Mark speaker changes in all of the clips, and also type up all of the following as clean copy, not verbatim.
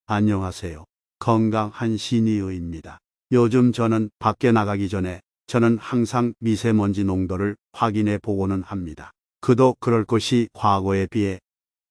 Speaker 1: 안녕하세요. 건강한 시니어입니다. 요즘 저는 밖에 나가기 전에 저는 항상 미세먼지 농도를 확인해 보고는 합니다. 그도 그럴 것이 과거에 비해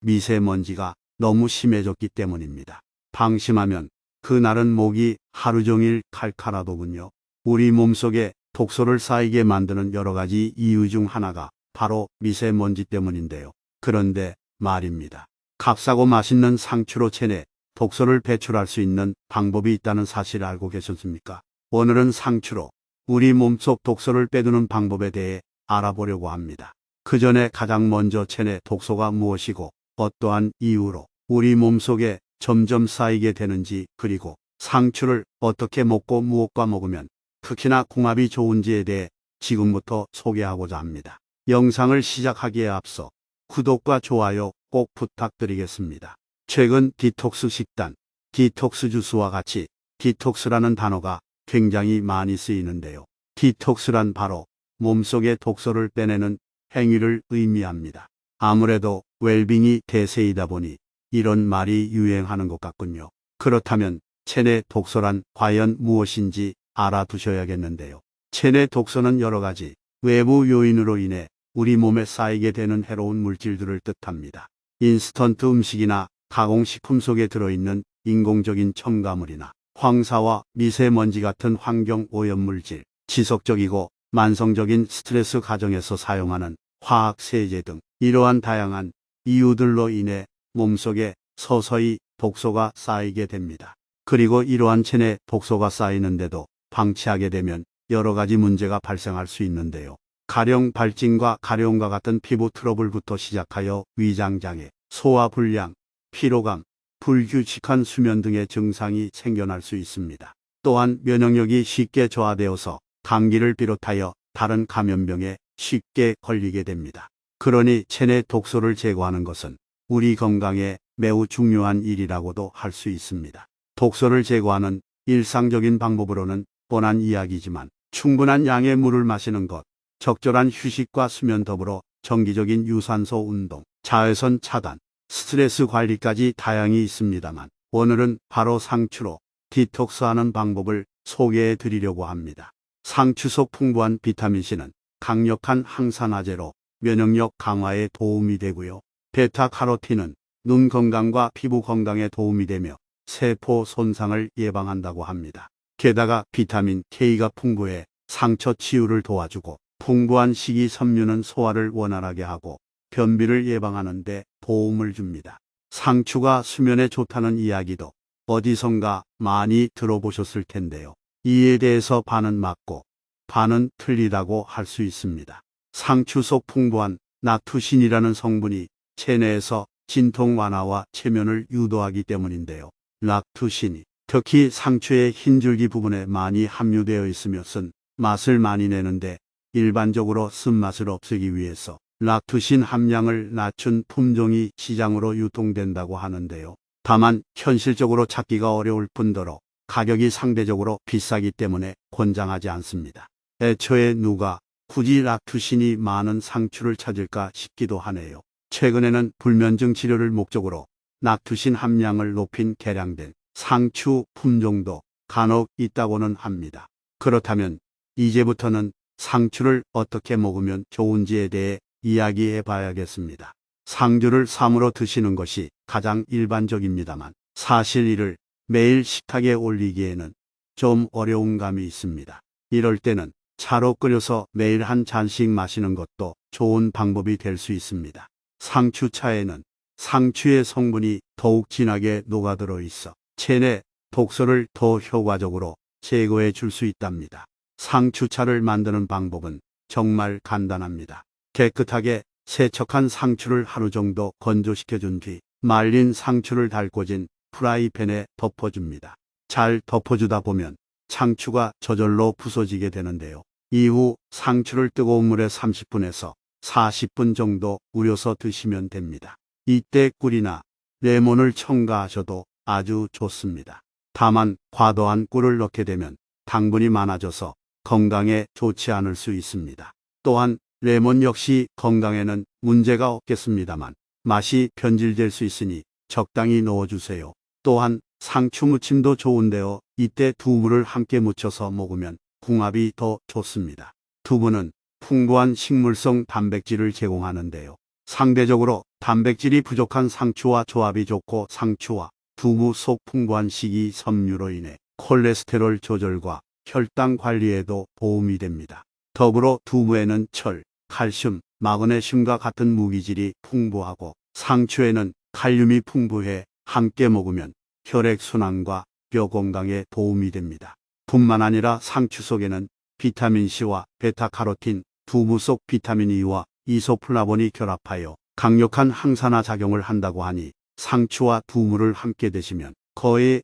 Speaker 1: 미세먼지가 너무 심해졌기 때문입니다. 방심하면 그날은 목이 하루 종일 칼칼하더군요. 우리 몸속에 독소를 쌓이게 만드는 여러 가지 이유 중 하나가 바로 미세먼지 때문인데요. 그런데 말입니다. 값싸고 맛있는 상추로 체내 독소를 배출할 수 있는 방법이 있다는 사실을 알고 계셨습니까? 오늘은 상추로 우리 몸속 독소를 빼두는 방법에 대해 알아보려고 합니다. 그 전에 가장 먼저 체내 독소가 무엇이고 어떠한 이유로 우리 몸속에 점점 쌓이게 되는지, 그리고 상추를 어떻게 먹고 무엇과 먹으면 특히나 궁합이 좋은지에 대해 지금부터 소개하고자 합니다. 영상을 시작하기에 앞서 구독과 좋아요 꼭 부탁드리겠습니다. 최근 디톡스 식단, 디톡스 주스와 같이 디톡스라는 단어가 굉장히 많이 쓰이는데요. 디톡스란 바로 몸속의 독소를 빼내는 행위를 의미합니다. 아무래도 웰빙이 대세이다 보니 이런 말이 유행하는 것 같군요. 그렇다면 체내 독소란 과연 무엇인지 알아두셔야겠는데요. 체내 독소는 여러 가지 외부 요인으로 인해 우리 몸에 쌓이게 되는 해로운 물질들을 뜻합니다. 인스턴트 음식이나 가공식품 속에 들어있는 인공적인 첨가물이나 황사와 미세먼지 같은 환경 오염물질, 지속적이고 만성적인 스트레스 과정에서 사용하는 화학세제 등 이러한 다양한 이유들로 인해 몸속에 서서히 독소가 쌓이게 됩니다. 그리고 이러한 체내 독소가 쌓이는데도 방치하게 되면 여러 가지 문제가 발생할 수 있는데요. 가령 발진과 가려움과 같은 피부 트러블부터 시작하여 위장장애, 소화불량, 피로감, 불규칙한 수면 등의 증상이 생겨날 수 있습니다. 또한 면역력이 쉽게 저하되어서 감기를 비롯하여 다른 감염병에 쉽게 걸리게 됩니다. 그러니 체내 독소를 제거하는 것은 우리 건강에 매우 중요한 일이라고도 할 수 있습니다. 독소를 제거하는 일상적인 방법으로는 뻔한 이야기지만 충분한 양의 물을 마시는 것, 적절한 휴식과 수면 더불어 정기적인 유산소 운동, 자외선 차단, 스트레스 관리까지 다양히 있습니다만 오늘은 바로 상추로 디톡스하는 방법을 소개해 드리려고 합니다. 상추 속 풍부한 비타민C는 강력한 항산화제로 면역력 강화에 도움이 되고요. 베타카로틴은 눈 건강과 피부 건강에 도움이 되며 세포 손상을 예방한다고 합니다. 게다가 비타민 K가 풍부해 상처 치유를 도와주고 풍부한 식이섬유는 소화를 원활하게 하고 변비를 예방하는 데 도움을 줍니다. 상추가 수면에 좋다는 이야기도 어디선가 많이 들어보셨을 텐데요. 이에 대해서 반은 맞고 반은 틀리다고 할 수 있습니다. 상추 속 풍부한 낙투신이라는 성분이 체내에서 진통 완화와 체면을 유도하기 때문인데요. 낙투신이 특히 상추의 흰줄기 부분에 많이 함유되어 있으며 쓴 맛을 많이 내는데 일반적으로 쓴맛을 없애기 위해서 락투신 함량을 낮춘 품종이 시장으로 유통된다고 하는데요. 다만 현실적으로 찾기가 어려울 뿐더러 가격이 상대적으로 비싸기 때문에 권장하지 않습니다. 애초에 누가 굳이 락투신이 많은 상추를 찾을까 싶기도 하네요. 최근에는 불면증 치료를 목적으로 락투신 함량을 높인 개량된 상추 품종도 간혹 있다고는 합니다. 그렇다면 이제부터는 상추를 어떻게 먹으면 좋은지에 대해 이야기해 봐야겠습니다. 상추를 삶으로 드시는 것이 가장 일반적입니다만 사실 이를 매일 식탁에 올리기에는 좀 어려운 감이 있습니다. 이럴 때는 차로 끓여서 매일 한 잔씩 마시는 것도 좋은 방법이 될 수 있습니다. 상추차에는 상추의 성분이 더욱 진하게 녹아들어 있어 체내 독소를 더 효과적으로 제거해 줄 수 있답니다. 상추차를 만드는 방법은 정말 간단합니다. 깨끗하게 세척한 상추를 하루 정도 건조시켜준 뒤 말린 상추를 달궈진 프라이팬에 덮어줍니다. 잘 덮어주다 보면 상추가 저절로 부서지게 되는데요. 이후 상추를 뜨거운 물에 30분에서 40분 정도 우려서 드시면 됩니다. 이때 꿀이나 레몬을 첨가하셔도 아주 좋습니다. 다만 과도한 꿀을 넣게 되면 당분이 많아져서 건강에 좋지 않을 수 있습니다. 또한 레몬 역시 건강에는 문제가 없겠습니다만 맛이 변질될 수 있으니 적당히 넣어주세요. 또한 상추 무침도 좋은데요. 이때 두부를 함께 무쳐서 먹으면 궁합이 더 좋습니다. 두부는 풍부한 식물성 단백질을 제공하는데요. 상대적으로 단백질이 부족한 상추와 조합이 좋고 상추와 두부 속 풍부한 식이섬유로 인해 콜레스테롤 조절과 혈당 관리에도 도움이 됩니다. 더불어 두부에는 철, 칼슘, 마그네슘과 같은 무기질이 풍부하고 상추에는 칼륨이 풍부해 함께 먹으면 혈액순환과 뼈 건강에 도움이 됩니다. 뿐만 아니라 상추 속에는 비타민C와 베타카로틴, 두부 속 비타민 E와 이소플라본이 결합하여 강력한 항산화 작용을 한다고 하니 상추와 두부를 함께 드시면 거의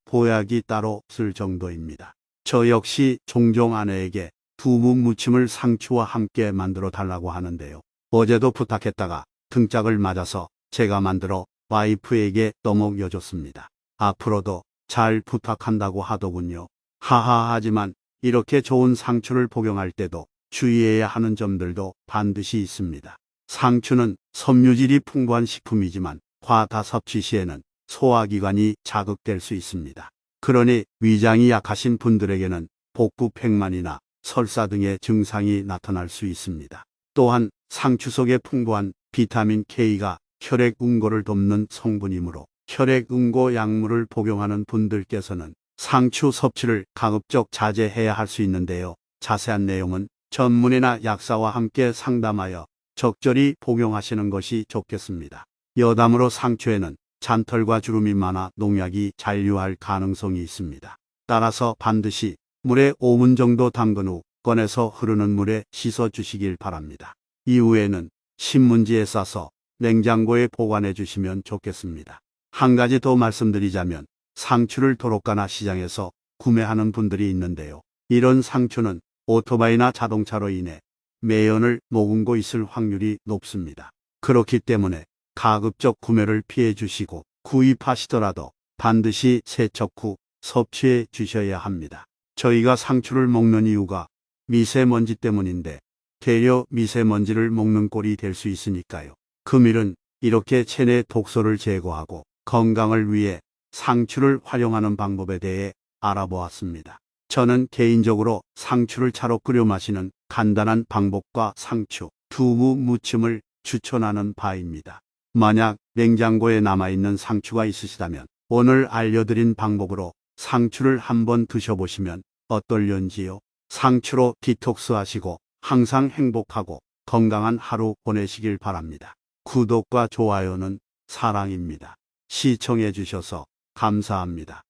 Speaker 1: 보약이 따로 없을 정도입니다. 저 역시 종종 아내에게 두부 무침을 상추와 함께 만들어 달라고 하는데요. 어제도 부탁했다가 등짝을 맞아서 제가 만들어 와이프에게 떠먹여줬습니다. 앞으로도 잘 부탁한다고 하더군요. 하하하지만 이렇게 좋은 상추를 복용할 때도 주의해야 하는 점들도 반드시 있습니다. 상추는 섬유질이 풍부한 식품이지만 과다 섭취 시에는 소화기관이 자극될 수 있습니다. 그러니 위장이 약하신 분들에게는 복부팽만이나 설사 등의 증상이 나타날 수 있습니다. 또한 상추 속에 풍부한 비타민 K가 혈액응고를 돕는 성분이므로 혈액응고 약물을 복용하는 분들께서는 상추 섭취를 가급적 자제해야 할 수 있는데요. 자세한 내용은 전문의나 약사와 함께 상담하여 적절히 복용하시는 것이 좋겠습니다. 여담으로 상추에는 잔털과 주름이 많아 농약이 잔류할 가능성이 있습니다. 따라서 반드시 물에 5분 정도 담근 후 꺼내서 흐르는 물에 씻어 주시길 바랍니다. 이후에는 신문지에 싸서 냉장고에 보관해 주시면 좋겠습니다. 한 가지 더 말씀드리자면 상추를 도로가나 시장에서 구매하는 분들이 있는데요. 이런 상추는 오토바이나 자동차로 인해 매연을 머금고 있을 확률이 높습니다. 그렇기 때문에 가급적 구매를 피해 주시고 구입하시더라도 반드시 세척 후 섭취해 주셔야 합니다. 저희가 상추를 먹는 이유가 미세먼지 때문인데 되려 미세먼지를 먹는 꼴이 될 수 있으니까요. 금일은 이렇게 체내 독소를 제거하고 건강을 위해 상추를 활용하는 방법에 대해 알아보았습니다. 저는 개인적으로 상추를 차로 끓여 마시는 간단한 방법과 상추, 두부 무침을 추천하는 바입니다. 만약 냉장고에 남아있는 상추가 있으시다면 오늘 알려드린 방법으로 상추를 한번 드셔보시면 어떨련지요? 상추로 디톡스 하시고 항상 행복하고 건강한 하루 보내시길 바랍니다. 구독과 좋아요는 사랑입니다. 시청해 주셔서 감사합니다.